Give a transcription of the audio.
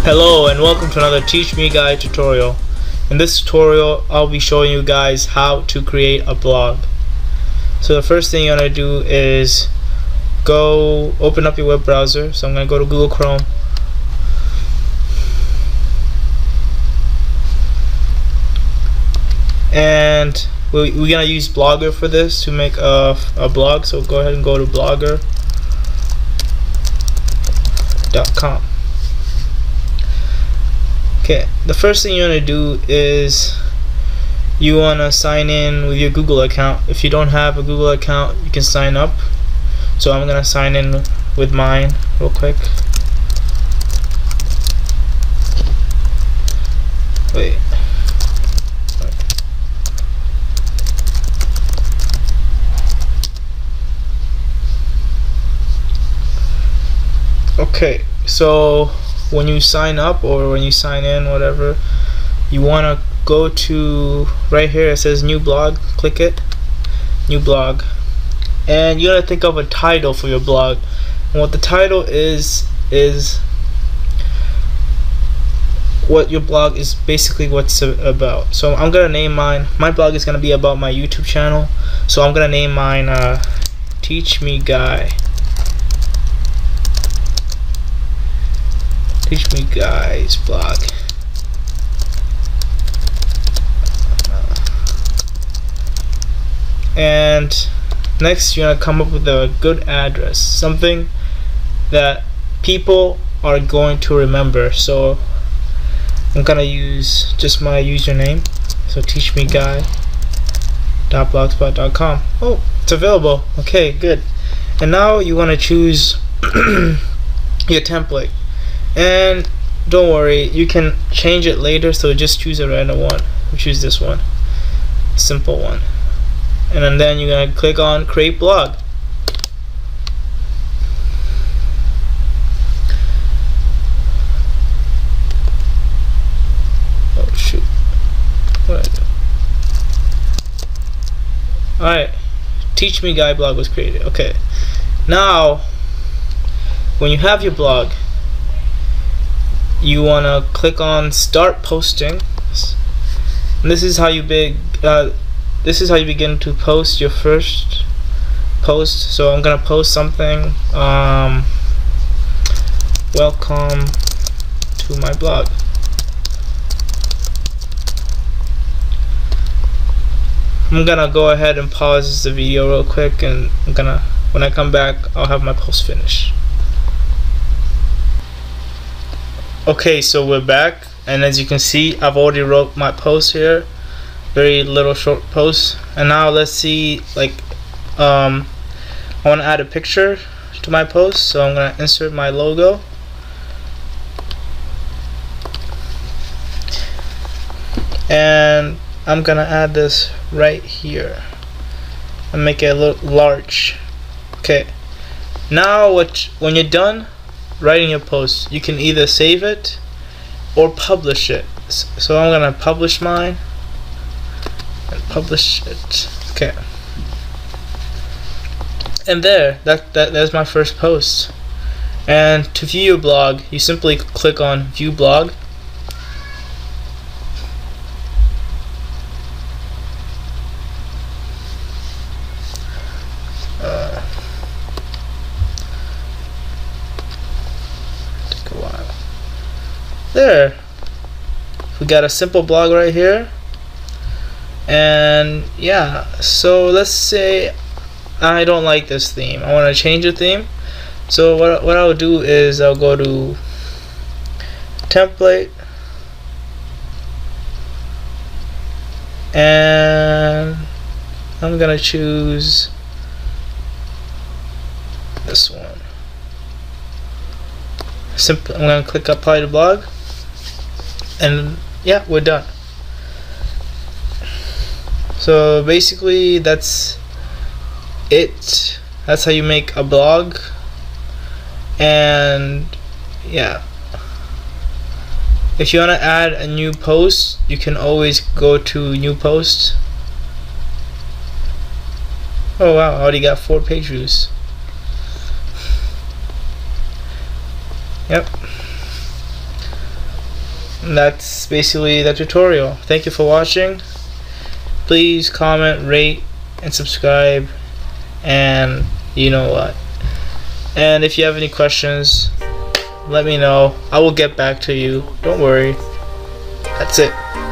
Hello and welcome to another Teach Me Guide tutorial. In this tutorial I'll be showing you guys how to create a blog. So the first thing you're going to do is go open up your web browser. So I'm going to go to Google Chrome. And we're going to use Blogger for this to make a blog. So go ahead and go to blogger.com. Okay, the first thing you want to do is you want to sign in with your Google account. If you don't have a Google account, you can sign up. So I'm going to sign in with mine real quick. Wait. Okay, so when you sign up or when you sign in, whatever, you want to go to right here. It says new blog. Click it, new blog, and you got to think of a title for your blog. And what the title is what your blog is basically what's about. So I'm gonna name mine. My blog is gonna be about my YouTube channel. So I'm gonna name mine Teach Me Guy. Teach Me Guy's blog. And next you're gonna come up with a good address, something that people are going to remember. So I'm gonna use just my username. So teachmeguy.blogspot.com. Oh, it's available. Okay, good. And now you want to choose your template. And don't worry, you can change it later, so just choose a random one. We'll choose this one, simple one, and then you're gonna click on create blog. Oh shoot, what did I do? Alright, Teach Me Guy blog was created. Okay, now when you have your blog, you want to click on start posting. And this is how you begin to post your first post. So I'm gonna post something, welcome to my blog. I'm gonna go ahead and pause the video real quick, and when I come back I'll have my post finished. Okay, so we're back, and as you can see, I've already wrote my post here, very little short post. And now let's see, like, I want to add a picture to my post, so I'm gonna insert my logo, and I'm gonna add this right here and make it a little large. Okay, now when you're done writing your post, you can either save it or publish it. So I'm gonna publish mine and publish it. Okay, and there's my first post. And to view your blog, you simply click on view blog. There, we got a simple blog right here. And yeah, so let's say I don't like this theme, I want to change the theme. So what I'll do is I'll go to template, and I'm gonna choose this one. I'm gonna click apply to blog, and yeah, we're done. So basically that's it. That's how you make a blog. And yeah, if you want to add a new post, you can always go to new post. Oh wow, I already got 4 page views. Yep. that's basically the tutorial. Thank you for watching. Please comment, rate, and subscribe, and you know what. And if you have any questions, let me know. I will get back to you. Don't worry. That's it.